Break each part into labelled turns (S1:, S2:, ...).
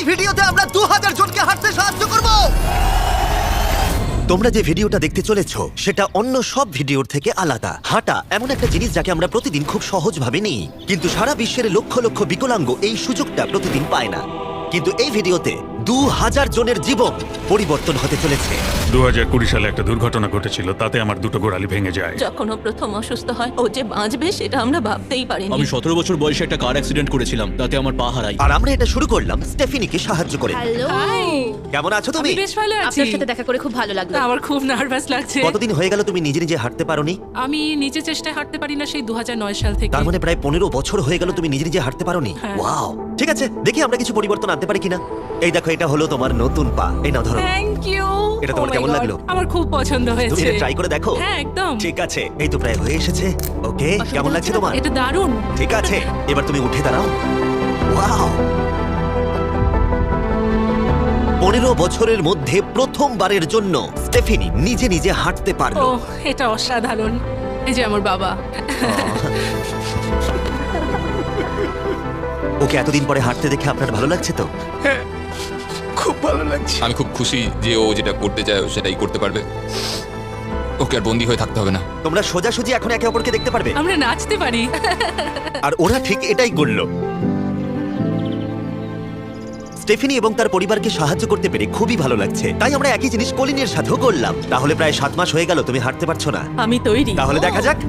S1: ভিডিওতে আমরা 2000 জনকে হাঁটতে সাহায্য করব। তোমরা যে ভিডিওটা দেখতে চলেছো সেটা অন্য সব ভিডিওর থেকে আলাদা। হাঁটা এমন একটা জিনিস যাকে আমরা প্রতিদিন খুব সহজভাবে নিই, কিন্তু সারা বিশ্বের লক্ষ লক্ষ বিকলাঙ্গ এই সুযোগটা প্রতিদিন পায় না। কিন্তু এই ভিডিওতে 2000 জনের জীবন পরিবর্তন হতে চলেছে।
S2: 2020 সালে একটা দুর্ঘটনা ঘটেছিল, তাতে আমার দুটো গোড়ালি ভেঙে যায়।
S3: যখন ও প্রথম অসুস্থ হয়, ও যে বাঁচবে সেটা আমরা ভাবতেই পারিনি।
S4: আমি 17 বছর বয়সে একটা কার অ্যাক্সিডেন্ট করেছিলাম, তাতে আমার পা হারাই।
S1: আর আমরা এটা শুরু করলাম স্টেফিনিকে সাহায্য করে।
S5: হ্যালো,
S1: কেমন আছো তুমি?
S6: বেশ ভালো আছি।
S5: আপনার সাথে দেখা করে খুব ভালো লাগলো।
S6: আমার খুব নার্ভাস লাগছে।
S1: কতদিন হয়ে গেল তুমি নিজে নিজে হাঁটতে পারোনি?
S6: আমি নিজে চেষ্টায় হাঁটতে পারি না সেই 2009 সাল থেকে।
S1: তার মানে প্রায় 15 বছর হয়ে গেল তুমি নিজে নিজে হাঁটতে পারোনি।
S6: হ্যাঁ।
S1: ওয়াও, ঠিক আছে, দেখি আমরা কিছু পরিবর্তন আনতে পারি কিনা। এই দেখো, এটা হলো তোমার নতুন পা। এই নাও ধরো।
S6: Thank you.
S1: এটা তোমার কেমন লাগলো?
S6: আমার খুব পছন্দ
S1: তুমি
S6: হয়েছে।
S1: এটা ট্রাই করে দেখো।
S6: হ্যাঁ, একদম।
S1: ঠিক আছে, এই তো প্রায় হয়ে এসেছে। ওকে, কেমন লাগছে তোমার?
S6: এটা দারুণ।
S1: ঠিক আছে, এবার তুমি উঠে দাঁড়াও। ওয়াও, 15 বছরের মধ্যে প্রথমবারের জন্য স্টেফিনি নিজে নিজে হাঁটতে
S6: ও,
S1: পারলো।
S6: এটা অসাধারণ। এই যে আমার বাবা।
S1: ওকে এতদিন পরে হাঁটতে দেখে আপনার ভালো লাগছে তো?
S7: আমি খুব খুশি যে ও যেটা করতে চায় ও সেটাই করতে পারবে। ওকে আর বন্দি হয়ে থাকতে হবে না।
S1: তোমরা সোজাসুজি এখন একে অপরকে দেখতে পারবে।
S6: আমরা নাচতে পারি।
S1: আর ওরা ঠিক এটাই করলো। স্টেফিনি এবং তার পরিবারকে সাহায্য করতে পেরে খুবই ভালো লাগছে। তাই আমরা একই জিনিস কলিনের সাথেও করলাম। তাহলে প্রায় 7 মাস হয়ে গেল তুমি হাঁটতে পারছো না।
S3: আমি তৈরি।
S1: তাহলে দেখা যাক।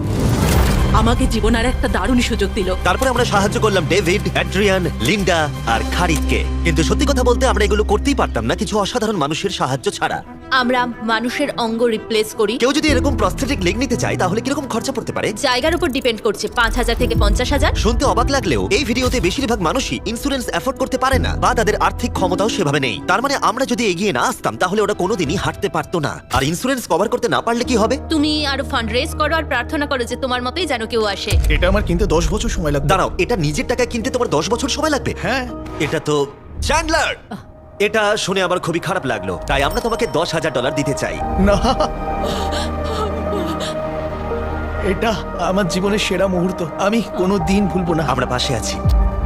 S3: আমাকে জীবন আর একটা দারুণ সুযোগ দিল।
S1: তারপরে আমরা সাহায্য করলাম ডেভিড, অ্যাড্রিয়ান, লিন্ডা আর খারিদকে। কিন্তু সত্যি কথা বলতে আমরা এগুলো করতেই পারতাম না কিছু অসাধারণ মানুষের সাহায্য ছাড়া।
S5: আমরা মানুষের অঙ্গ রিপ্লেস করি।
S1: কেউ যদি এরকম প্রস্থেটিক লেগ নিতে চায় তাহলে কিরকম খরচা পড়তে পারে?
S5: জায়গার উপর ডিপেন্ড করছে, 5000 থেকে 50000।
S1: শুনতে অবাক লাগলেও এই ভিডিওতে বেশিরভাগ মানুষই ইন্স্যুরেন্স অ্যাফোর্ড করতে পারে না, বা তাদের আর্থিক ক্ষমতাও সেভাবে নেই। তার মানে আমরা যদি এগিয়ে না আসতাম তাহলে ওরা কোনোদিনই হাঁটতে পারতো না। আর ইন্স্যুরেন্স কভার করতে না পারলে কি হবে?
S5: তুমি আরো ফান্ড রেজ করো আর প্রার্থনা করো যে তোমার মতোই যেন কেউ আসে।
S8: এটা আমার কিনতে 10 বছর সময় লাগবে।
S1: দাঁড়াও, এটা নিজের টাকায় কিনতে তোমার 10 বছর সময় লাগবে?
S8: হ্যাঁ।
S1: এটা তো চ্যান্ডলার! এটা শুনে আমার খুবই খারাপ লাগলো, তাই আমরা তোমাকে $10,000 দিতে চাই।
S8: না, এটা আমার জীবনের সেরা মুহূর্ত, আমি কোনো দিন ভুলবো না।
S1: আমরা পাশে আছি।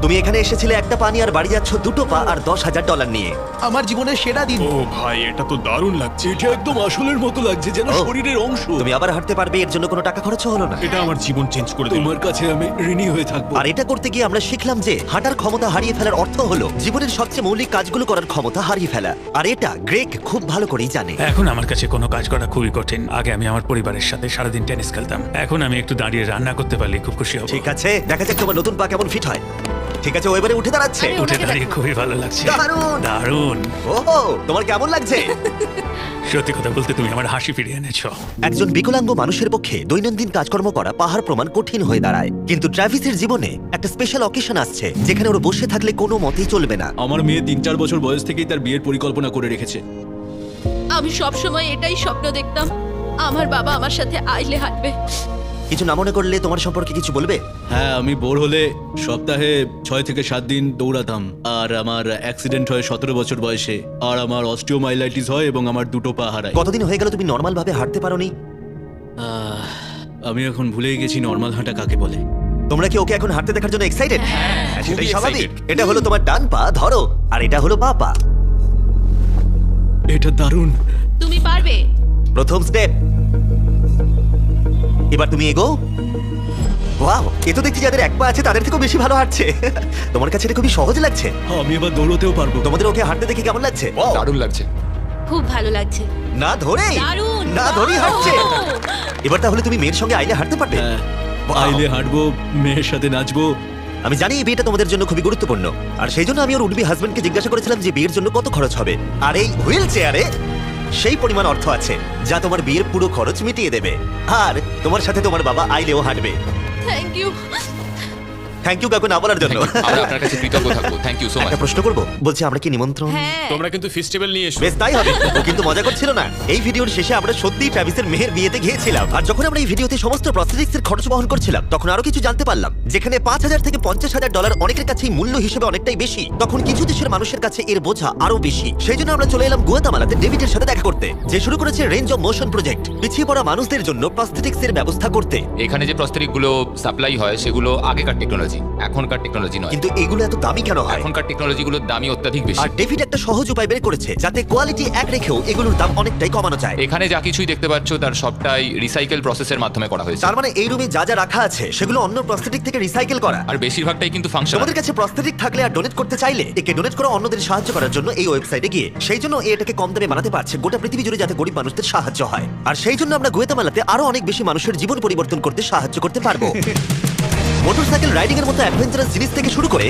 S1: তুমি এখানে এসেছিলে একটা পা নিয়ে আর বাড়ি যাচ্ছ দুটো পা আর $10,000 নিয়ে।
S8: আমার জীবনের সেরা দিন।
S2: ও ভাই, এটা তো দারুণ লাগছে।
S4: এটা একদম আসলের মতো লাগছে, যেন
S1: ও।
S4: শরীরের অংশ।
S1: তুমি আবার হাঁটতে পারবে, এর জন্য কোনো টাকা খরচ হলো না।
S2: এটা আমার জীবন চেঞ্জ করে দিল।
S4: তোমার কাছে আমি ঋণী হয়ে থাকবো।
S1: আর এটা করতে গিয়ে আমরা শিখলাম যে হাঁটার ক্ষমতা হারিয়ে ফেলার অর্থ হলো জীবনের সবচেয়ে মৌলিক কাজগুলো করার ক্ষমতা হারিয়ে ফেলা। আর এটা গ্রেগ খুব ভালো করেই জানে।
S2: এখন আমার কাছে কোনো কাজ করা খুবই কঠিন। আগে আমি আমার পরিবারের সাথে সারাদিন টেনিস খেলতাম, এখন আমি একটু দাঁড়িয়ে রান্না করতে পারলে খুব খুশি হব।
S1: ঠিক আছে, দেখা যাক তোমার নতুন পা কেমন ফিট হয়। ঠিক আছে, ও এবারে উঠে দাঁড়াচ্ছে।
S2: উঠে দাঁড়িয়ে খুবই ভালো লাগছে।
S1: দারুণ!
S2: দারুণ।
S1: ওহো, তোমার কেমন লাগছে?
S2: সত্যি কথা বলতে তুমি আমার হাসি ফিরিয়ে এনেছো।
S1: একজন বিকলাঙ্গ মানুষের পক্ষে দৈনন্দিন কাজকর্ম করা পাহাড় প্রমাণ কঠিন হয়ে দাঁড়ায়। কিন্তু ট্রাভিসের জীবনে একটা স্পেশাল অকেশন আসছে যেখানে ওর বসে থাকলে কোনো মতেই চলবে না।
S4: আমার মেয়ে 3-4 বছর বয়স থেকেই তার বিয়ের পরিকল্পনা করে রেখেছে।
S5: আমি সব সময় এটাই স্বপ্ন দেখতাম, আমার বাবা আমার সাথে আইলে হাঁটবে।
S1: কিছু না মনে করলে তোমার সম্পর্কে কিছু বলবে?
S4: হ্যাঁ, আমি বোর হলে সপ্তাহে 6 থেকে 7 দিন দৌড়াতাম। আর আমার অ্যাক্সিডেন্ট হয় 17 বছর বয়সে। আর আমার অস্টিওমাইলাইটিস হয় এবং আমার দুটো পা হারায়।
S1: কতদিন হয়ে গেল তুমি নর্মাল ভাবে হাঁটতে পারোনি?
S4: আমি এখন ভুলেই গেছি নর্মাল হাঁটা কাকে বলে।
S1: তোমরা কি ওকে এখন হাঁটতে দেখার জন্য এক্সাইটেড? সেটাই
S7: খুবই
S1: স্বাভাবিক।
S7: excited।
S1: এটা হলো তোমার ডান পা, ধরো, আর এটা হলো বাঁ পা।
S4: এটা দারুণ।
S5: তুমি পারবে।
S1: প্রথম স্টেপ। এবার তুমি এগো। ওয়াও, এ তো দেখছি যাদের এক পা আছে তাদের থেকেও বেশি ভালো হাঁটছে। তোমার কাছে এটা খুবই সহজ লাগছে।
S4: আমি এবার দৌড়তেও পারবো।
S1: তোমাদের ওকে হাঁটতে দেখে কেমন লাগছে?
S7: দারুণ লাগছে।
S5: খুব ভালো লাগছে।
S1: না ধরেই
S5: দারুণ।
S1: না ধরেই হাঁটছে। এবার তাহলে তুমি মেয়ের সঙ্গে আইলে হাঁটতে পারবে?
S4: হ্যাঁ,
S1: Wow!
S4: আইলে হাঁটবো, মেয়ের সাথে নাচবো।
S1: আমি জানি এই বিয়েটা তোমাদের জন্য খুবই গুরুত্বপূর্ণ, আর সেই জন্য আমি ওর উডবি হাজবেন্ডকে জিজ্ঞাসা করেছিলাম যে বিয়ের জন্য কত খরচ হবে। আর এই হুইল চেয়ারে সেই পরিমাণ অর্থ আছে যা তোমার বিয়ের পুরো খরচ মিটিয়ে দেবে। আর তোমার সাথে তোমার বাবা আইলেও হাঁটবে।
S5: Thank you.
S1: থ্যাংক ইউ কাকু না বলার জন্য।
S7: আমরা আপনার কাছে কৃতজ্ঞ থাকবো। Thank you so much.
S1: একটা প্রশ্ন করব, বলছি আমরা কি নিমন্ত্রণ?
S5: হ্যাঁ,
S9: তোমরা কিন্তু ফেস্টিভ্যাল নিয়ে এসো।
S1: বেশ, তাই হবে। ও কিন্তু মজা করছিল না। এই ভিডিওর শেষে আমরা সত্যিই ট্রাভিসের মেহের বিয়েতে গিয়েছিলাম। আর যখন আমরা এই ভিডিওতে সমস্ত প্রস্থেটিক্স এর খরচ বহন করছিলাম তখন আরো কিছু জানতে পারলাম। যেখানে $5,000 থেকে $50,000 অনেকের কাছেই মূল্য হিসেবে অনেকটাই বেশি, তখন কিছু দেশের মানুষের কাছে এর বোঝা আরো বেশি। সেই জন্য আমরা চলে এলাম গুয়াতামালাতে ডেভিডের সাথে দেখা করতে, যে শুরু করেছে রেঞ্জ অফ মোশন প্রজেক্ট, পিছিয়ে পড়া মানুষদের জন্য প্রস্থেটিক্স এর ব্যবস্থা করতে।
S7: এখানে যে প্রস্তরিক গুলো সাপ্লাই হয় সেগুলো আগেকার টেকনোলজি। টেকনোলজি, এখনকার টেকনোলজি নয়।
S1: কিন্তু এগুলো এত দামি কেন হয়?
S7: এখনকার টেকনোলজিগুলোর দামই অত্যাধিক বেশি।
S1: আর ডেভিড একটা সহজ উপায় বের করেছে যাতে কোয়ালিটি এক রেখেও এগুলোর দাম অনেকটাই কমানো যায়।
S7: এখানে যা কিছুই দেখতে পাচ্ছ তার সবটাই রিসাইকেল প্রসেসের মাধ্যমে করা হয়েছে,
S1: তার মানে এই রুমে যা যা রাখা আছে সেগুলো অন্য প্রস্থেটিক থেকে রিসাইকেল করা।
S7: আর বেশিরভাগটাই কিন্তু ফাংশন।
S1: তোমাদের কাছে প্রস্থেটিক থাকলে আর ডোনেট করতে চাইলে একে ডোনেট করা অন্যদের সাহায্য করার জন্য এই ওয়েবসাইটে গিয়ে সেই জন্য এটাকে কম দামে বানাতে পারছে গোটা পৃথিবী জুড়ে যাতে গরিব মানুষদের সাহায্য হয়। আর সেই জন্য আমরা গুয়েতামালাতে আরো অনেক বেশি মানুষের জীবন পরিবর্তন করতে সাহায্য করতে পারবো। মোটরসাইকেল রাইডিং এর মতো অ্যাডভেঞ্চারাস জিনিস থেকে শুরু করে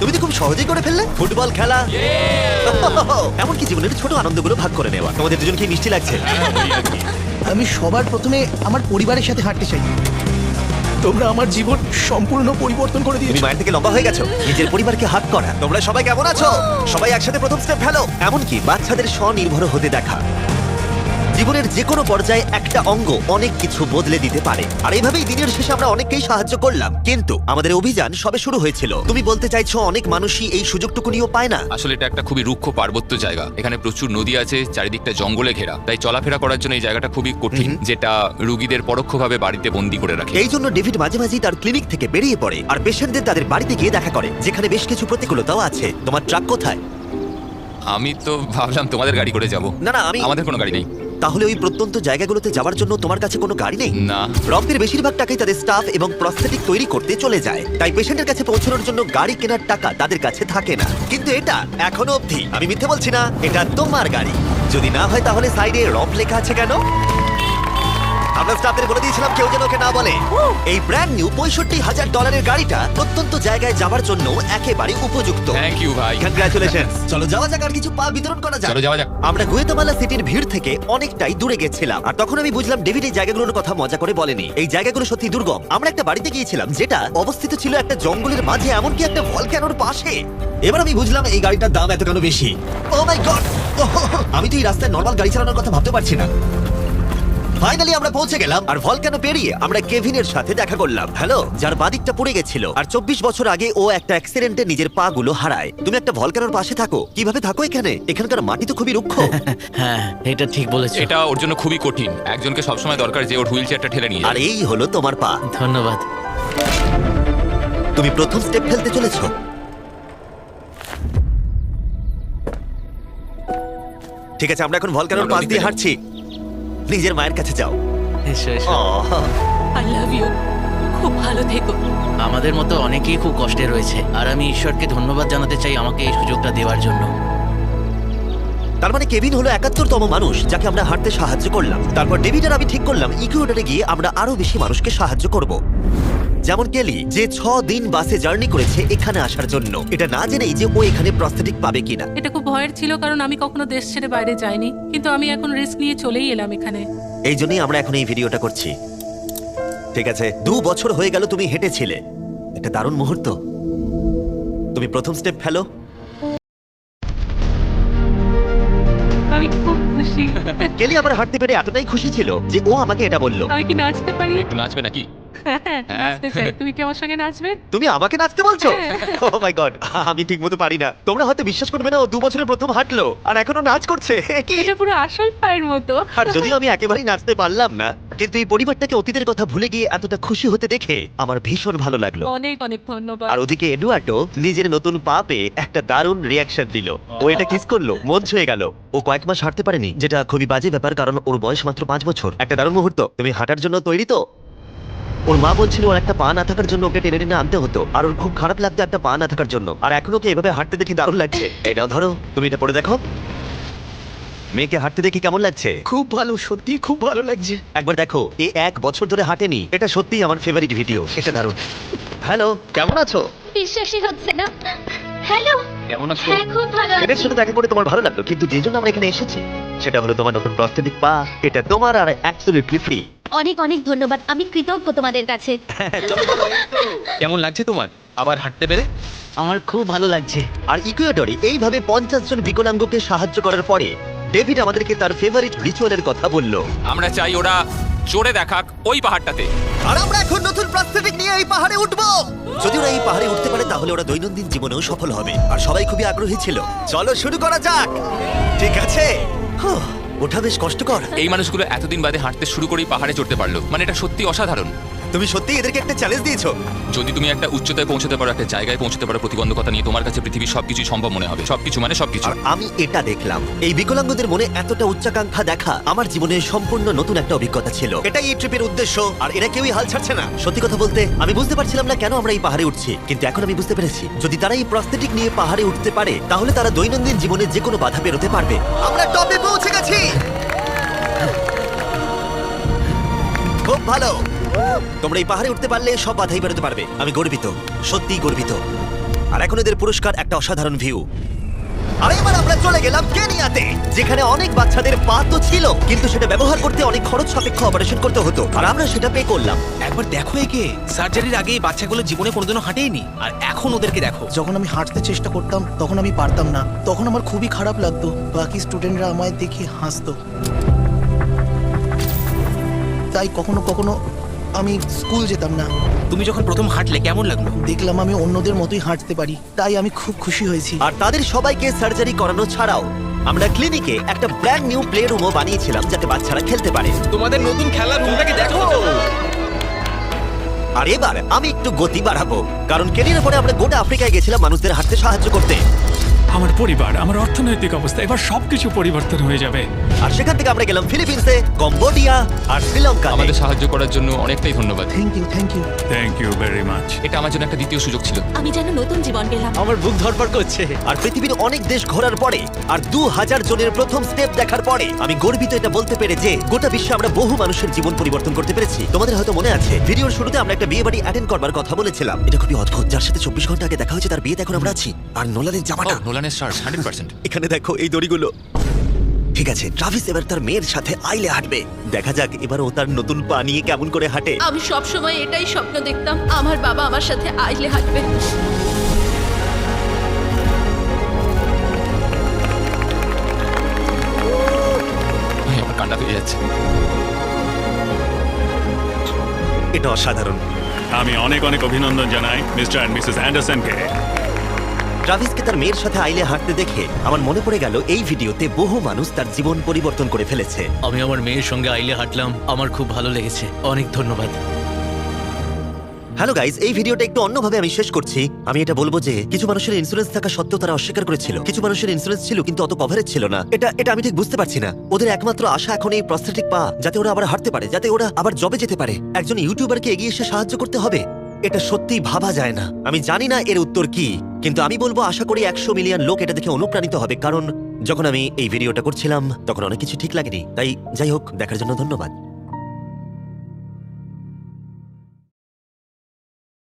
S1: তুমি তো খুব সহজেই করে ফেললে ফুটবল খেলা, এমনকি জীবনের ছোট আনন্দগুলো ভাগ করে নেওয়া। তোমাদের দুজনকে মিষ্টি লাগছে।
S8: আমি সবার প্রথমে আমার পরিবারের সাথে হাঁটতে চাই। তোমরা আমার জীবন সম্পূর্ণ পরিবর্তন করে
S1: তুমি
S8: দিয়েছো।
S1: মায়ের থেকে লম্বা হয়ে গেছো, নিজের পরিবারকে হাত করা। তোমরা সবাই কেমন আছো? সবাই একসাথে প্রথম স্টেপ ফেলো। এমনকি বাচ্চাদের স্বনির্ভর হতে দেখা। জীবনের যে কোনো পর্যায়ে একটা অঙ্গ অনেক কিছু বদলে দিতে পারে। আর এইভাবেই দিনের শেষে আমরা অনেককেই সাহায্য করলাম, কিন্তু আমাদের অভিযান সবে শুরু হয়েছিল। তুমি বলতে চাইছো অনেক মানুষই এই সুযোগটুকুনিও পায় না?
S7: আসলে এটা একটা খুবই রুক্ষ পার্বত্য জায়গা, এখানে প্রচুর নদী আছে, চারিদিকটা জঙ্গলে ঘেরা, তাই চলাফেরা করার জন্য এই জায়গাটা খুবই কঠিন, যেটা রোগীদের পরোক্ষভাবে বাড়িতে বন্দি করে রাখে।
S1: এই জন্য ডেভিড মাঝে মাঝেই তার ক্লিনিক থেকে বেরিয়ে পড়ে আর পেশেন্টদের তাদের বাড়িতে গিয়ে দেখা করে, যেখানে বেশ কিছু প্রতিকূলতাও আছে। তোমার ট্রাক কোথায়?
S7: আমি তো ভাবলাম তোমাদের গাড়ি করে যাব।
S1: না না,
S7: আমাদের কোনো গাড়ি নেই।
S1: তাহলে ওই প্রত্যন্ত জায়গাগুলোতে যাওয়ার জন্য তোমার কাছে কোনো গাড়ি নেই?
S7: না।
S1: রকের বেশিরভাগ টাকাই তাদের স্টাফ এবং প্রস্থেটিক তৈরি করতে চলে যায়, তাই পেশেন্টের কাছে পৌঁছানোর জন্য গাড়ি কেনার টাকা তাদের কাছে থাকে না। কিন্তু এটা এখনো অবধি, আমি মিথ্যে বলছি না, এটা তোমার গাড়ি। যদি না হয় তাহলে সাইডে রব লেখা আছে কেন? আমরা স্টাফদের বলে দিয়েছিলাম কেউ যেন ওকে না বলে। এই ব্র্যান্ড নিউ $65,000 গাড়িটা প্রত্যন্ত জায়গায় যাওয়ার জন্য একেবারে উপযুক্ত।
S7: থ্যাংক ইউ ভাই।
S1: কংগ্রাচুলেশনস। চলো যাওয়া যাক আর কিছু পা বিতরণ করা যাক।
S7: চলো যাওয়া যাক।
S1: আমরা গুয়েতামালা সিটির ভিড় থেকে অনেকটাই দূরে গেছিলাম, আর তখন আমি বুঝলাম ডেভিড এই জায়গাগুলোর কথা মজা করে বলেনি। এই জায়গাগুলো সত্যি দুর্গম। আমরা একটা বাড়িতে গিয়েছিলাম যেটা অবস্থিত ছিল একটা জঙ্গলের মাঝে, এমনকি একটা ভলক্যানোর পাশে। এবার আমি বুঝলাম এই গাড়িটার দাম এত কেন বেশি। ও মাই গড, আমি তো এই রাস্তায় নরমাল গাড়ি চালানোর কথা ভাবতে পারছি না। ফাইনালি আমরা পৌঁছে গেলাম, আর ভলকানো পেরিয়ে আমরা কেভিনের সাথে দেখা করলাম। হ্যালো, যার বাদিকটা পড়ে গেছিল, আর 24 বছর আগে ও একটা অ্যাক্সিডেন্টে নিজের পা গুলো হারায়। তুমি একটা ভলকানোর পাশে থাকো, কিভাবে থাকো এখানে? এখানকার মাটি তো খুবই রুক্ষ।
S9: হ্যাঁ, এটা ঠিক বলেছো।
S7: এটা ওর জন্য খুবই কঠিন, একজনকে সবসময় দরকার যে ওর হুইল চেয়ারটা ঠেলে নিয়ে
S1: আর
S7: যাবে।
S1: এই হলো তোমার পা।
S9: ধন্যবাদ।
S1: তুমি প্রথম স্টেপ ফেলতে চলেছো। ঠিক আছে, আমরা এখন ভলকানোর পাশ দিয়ে হাঁটছি। নিজের মায়ের কাছে যাও।
S9: এসো, এসো।
S1: আহ,
S3: আই লাভ ইউ। খুব ভালো থেকো।
S9: আমাদের মতো অনেকেই খুব কষ্টে রয়েছে, আর আমি ঈশ্বরকে ধন্যবাদ জানাতে চাই আমাকে এই সুযোগটা দেওয়ার জন্য।
S1: তার মানে কেভিন হলো 71তম মানুষ যাকে আমরা হাঁটতে সাহায্য করলাম। তারপর ডেভিড আর আমি ঠিক করলাম ইকুয়েডরে গিয়ে আমরা আরো বেশি মানুষকে সাহায্য করব, যেমন কেলি, যে 6 দিন বাসে জার্নি করেছে এখানে আসার জন্য, এটা না জেনেই যে ও এখানে প্রস্থেটিক পাবে কিনা।
S6: এটা খুব ভয়ের ছিল, কারণ আমি কখনো দেশ ছেড়ে বাইরে যাইনি, কিন্তু আমি এখন রিস্ক নিয়ে চলেই এলাম এখানে।
S1: এই জন্যই আমরা এখন এই ভিডিওটা করছি। ঠিক আছে, 2 বছর হয়ে গেল তুমি হেঁটেছিলে, একটা দারুণ মুহূর্ত। তুমি প্রথম স্টেপ ফেলো।
S6: আমি খুব খুশি।
S1: কেলি আবার হাঁটতে পেরে এতটাই খুশি ছিল যে ও আমাকে এটা বলল।
S6: আমি কি নাচতে পারি?
S7: একটু নাচবে নাকি?
S6: হ্যাঁ, নাচতে চাই। তুমি কি আমার সঙ্গে নাচবে?
S1: তুমি আমাকে নাচতে বলছো? ও মাই গড, আমি ঠিকমতো পারি না। তোমরা হয়তো বিশ্বাস করবে না, ও 2 বছরের প্রথম হাঁটলো আর এখনো নাচ করছে। কি?
S6: এটা পুরো আসল পায়ের মতো।
S1: আর যদিও আমি একেবারেই নাচতে পারলাম না, কিন্তু এই পরিবারটাকে অতীতের কথা ভুলে গিয়ে এতটা খুশি হতে দেখে আমার ভীষণ ভালো লাগলো।
S6: অনেক অনেক ধন্যবাদ।
S1: আর ওদিকে এডুয়ার্ডো নিজের নতুন পা পেয়ে একটা দারুণ রিয়াকশন দিল। ও এটা কিস করলো, মন ছুঁয়ে গেল। ও কয়েক মাস হাঁটতে পারেনি, যেটা খুবই বাজে ব্যাপার, কারণ ওর বয়স মাত্র 5 বছর। একটা দারুণ মুহূর্ত। তুমি হাঁটার জন্য তৈরি তো? ওর মা বলছিল ওর একটা পা না থাকার জন্য ওকে টেনে টেনে আনতে হতো, আর ওর খুব খারাপ লাগতো একটা পা না থাকার জন্য। আর এখন ওকে এভাবে হাঁটতে দেখি দারুণ লাগছে। এটাও ধরো, তুমি এটা পরে দেখো। মেয়েকে হাঁটতে দেখি কেমন লাগছে?
S8: খুব ভালো, সত্যি খুব ভালো লাগছে।
S1: একবার দেখো, এ 1 বছর ধরে হাঁটেনি। এটা সত্যিই আমার ফেভারিট ভিডিও, এটা দারুণ। হ্যালো, কেমন আছো?
S5: বিশ্বাসই হচ্ছে না। হ্যালো,
S7: কেমন আছো?
S5: হ্যাঁ খুব ভালো।
S1: এটার সাথে দেখা করে তোমার ভালো লাগলো, কিন্তু যে জন্য আমরা এখানে এসেছি সেটা হলো তোমার নতুন প্রস্থেটিক পা। এটা তোমার আর অ্যাবসলিউটলি ফ্রি।
S5: অনেক অনেক ধন্যবাদ, আমি কৃতজ্ঞ তোমাদের কাছে।
S4: কেমন লাগছে তোমার আবার হাঁটতে পেরে?
S9: আমার খুব ভালো লাগছে।
S1: আর ইকুয়েডরে এইভাবে 50 জন বিকলাঙ্গকে সাহায্য করার পরে ডেভিড আমাদেরকে তার ফেভারিট রিচুয়ালের কথা বলল।
S7: আমরা চাই ওরা চড়ে দেখাক ওই পাহাড়টাতে।
S1: আর আমরা এখন নতুন প্রস্থেটিক নিয়ে এই পাহাড়ে উঠবো। যদি ওরা এই পাহাড়ে উঠতে পারে তাহলে ওরা দৈনন্দিন জীবনেও সফল হবে, আর সবাই খুবই আগ্রহী ছিল। চলো শুরু করা যাক। ঠিক আছে। হুঁ, ওঠা বেশ কষ্টকর।
S7: এই মানুষগুলো এতদিন বাদে হাঁটতে শুরু করেই পাহাড়ে চড়তে পারলো, মানে এটা সত্যি অসাধারণ।
S1: তুমি সত্যি এদেরকে একটা চ্যালেঞ্জ দিয়েছো।
S7: যদি তুমি একটা উচ্চতায় পৌঁছতে পারো, একটা জায়গায় পৌঁছতে পারো, প্রতিবন্ধকতা নিয়ে তোমার কাছে পৃথিবীর সবকিছু সম্ভব মনে হবে। সবকিছু মানে সবকিছু।
S1: আর আমি এটা দেখলাম, এই বিকলাঙ্গদের মনে এতটা উচ্চাকাঙ্ক্ষা দেখা আমার জীবনে সম্পূর্ণ নতুন একটা অভিজ্ঞতা ছিল। এটাই এই ট্রিপের উদ্দেশ্য, আর এরা কেউই হাল ছাড়ছে না। সত্যি কথা বলতে আমি বুঝতে পারছিলাম না কেন আমরা এই পাহাড়ে উঠছি, কিন্তু এখন আমি বুঝতে পেরেছি যদি তারা এই প্রস্থেটিক নিয়ে পাহাড়ে উঠতে পারে তাহলে তারা দৈনন্দিন জীবনে যে কোনো বাধা পেরোতে পারবে। আমরা টপে পৌঁছে গেছি। খুব ভালো, তোমরা এই পাহাড়ে উঠতে পারলে সব বাধাই বেরোতে পারবে। আমি গর্বিত, সত্যিই গর্বিত। আর এখন এদের পুরস্কার একটা অসাধারণ ভিউ। আর এবার আমরা চলে গেলাম কেনিয়াতে, যেখানে অনেক বাচ্চাদের পা তো ছিল কিন্তু সেটা ব্যবহার করতে অনেক খরচ সাপেক্ষ অপারেশন করতে হতো, আর আমরা সেটা পে করলাম।
S8: একবার দেখো একে, সার্জারির আগে এই বাচ্চাগুলো জীবনে কোনোদিনও হাঁটেইনি, আর এখন ওদেরকে দেখো। যখন আমি হাঁটতে চেষ্টা করতাম তখন আমি পারতাম না, তখন আমার খুবই খারাপ লাগতো। বাকি স্টুডেন্টরা আমায় দেখে হাসতো, তাই কখনো কখনো আমি স্কুল যেতাম না।
S10: তুমি যখন প্রথম হাঁটলে কেমন লাগলো?
S8: দেখলাম আমি অন্যদের মতোই হাঁটতে পারি, তাই আমি খুব খুশি হয়েছি।
S1: আর তাদের সবাইকে সার্জারি করানো ছাড়াও আমরা ক্লিনিকে একটা ব্র্যান্ড নিউ প্লে রুমও বানিয়েছিলাম যাতে বাচ্চারা খেলতে পারে।
S10: তোমাদের নতুন খেলার রুমটাকে দেখো।
S1: আর এবার আমি একটু গতি বাড়াবো, কারণ কেনিয়ার পরে আমরা গোটা আফ্রিকায় গেছিলাম মানুষদের হাঁটতে সাহায্য করতে।
S2: আমার পরিবার, আমার অর্থনৈতিক অবস্থা এবার সবকিছু পরিবর্তন হয়ে যাবে।
S1: আর সেখান থেকে আমরা গেলাম ফিলিপিন্সে, কম্বোডিয়া আর শ্রীলঙ্কা।
S7: আমাদের সাহায্য করার জন্য অনেকটাই ধন্যবাদ।
S8: Thank you, thank you.
S2: Thank you very much.
S7: এটা আমার জন্য একটা দ্বিতীয় সুযোগ ছিল।
S3: আমি যেন নতুন জীবন পেলাম।
S10: আমার বুক ধরপড় করছে।
S1: আর পৃথিবীর অনেক দেশ ঘোরার পরে আর 2000 জনের প্রথম স্টেপ দেখার পরে আমি গর্বিত এটা বলতে পেরে যে গোটা বিশ্বে আমরা বহু মানুষের জীবন পরিবর্তন করতে পেরেছি। তোমাদের হয়তো মনে আছে ভিডিওর শুরুতে আমরা একটা বিয়ে বাড়ি অ্যাটেন্ড করবার কথা বলেছিলাম। এটা খুবই অদ্ভুত, যার সাথে 24 ঘন্টা আগে দেখা হয়েছে তার বিয়েতে এখন আমরা আছি। আর নোলানের জামাটা
S7: নোলানের স্টার 100%।
S1: এখানে দেখো, এই দড়িগুলো। ঠিক আছে, ট্রাভিস এবার তার মেয়ের সাথে আইলে হাঁটবে। দেখা যাক এবার ও তার নতুন পা নিয়ে কেমন করে হাঁটে।
S5: আমি সব সময় এটাই স্বপ্ন দেখতাম, আমার বাবা আমার সাথে আইলে হাঁটবে।
S7: আমার কান্না পেয়ে যাচ্ছে।
S1: এটা অসাধারণ।
S2: আমি অনেক অনেক অভিনন্দন জানাই মিস্টার অ্যান্ড মিসেস অ্যান্ডারসনকে।
S1: ট্রাভিসকে তার মেয়ের সাথে আইলে হাঁটতে দেখে আমার মনে পড়ে গেল এই ভিডিওতে বহু মানুষ তার জীবন পরিবর্তন করে ফেলেছে।
S9: আমি আমার মেয়ের সঙ্গে আইলে হাঁটলাম, আমার খুব ভালো লেগেছে। অনেক ধন্যবাদ।
S1: হ্যালো গাইস, এই ভিডিওটা একটু অন্যভাবে আমি শেষ করছি। আমি এটা বলবো যে কিছু মানুষের ইন্স্যুরেন্স থাকা সত্ত্বেও তারা অস্বীকার করেছিল, কিছু মানুষের ইন্স্যুরেন্স ছিল কিন্তু অত কভারেজ ছিল না। এটা আমি ঠিক বুঝতে পারছি না। ওদের একমাত্র আশা এখন এই প্রস্থেটিক পা, যাতে ওরা আবার হাঁটতে পারে, যাতে ওরা আবার জবে যেতে পারে। একজন ইউটিউবারকে এগিয়ে এসে সাহায্য করতে হবে, এটা সত্যিই ভাবা যায় না। আমি জানি না এর উত্তর কি, কিন্তু আমি বলবো আশা করি 100 মিলিয়ন লোক এটা দেখে অনুপ্রাণিত হবে। কারণ যখন আমি এই ভিডিওটা করছিলাম তখন অনেক কিছু ঠিক লাগেনি। তাই যাই হোক, দেখার জন্য ধন্যবাদ।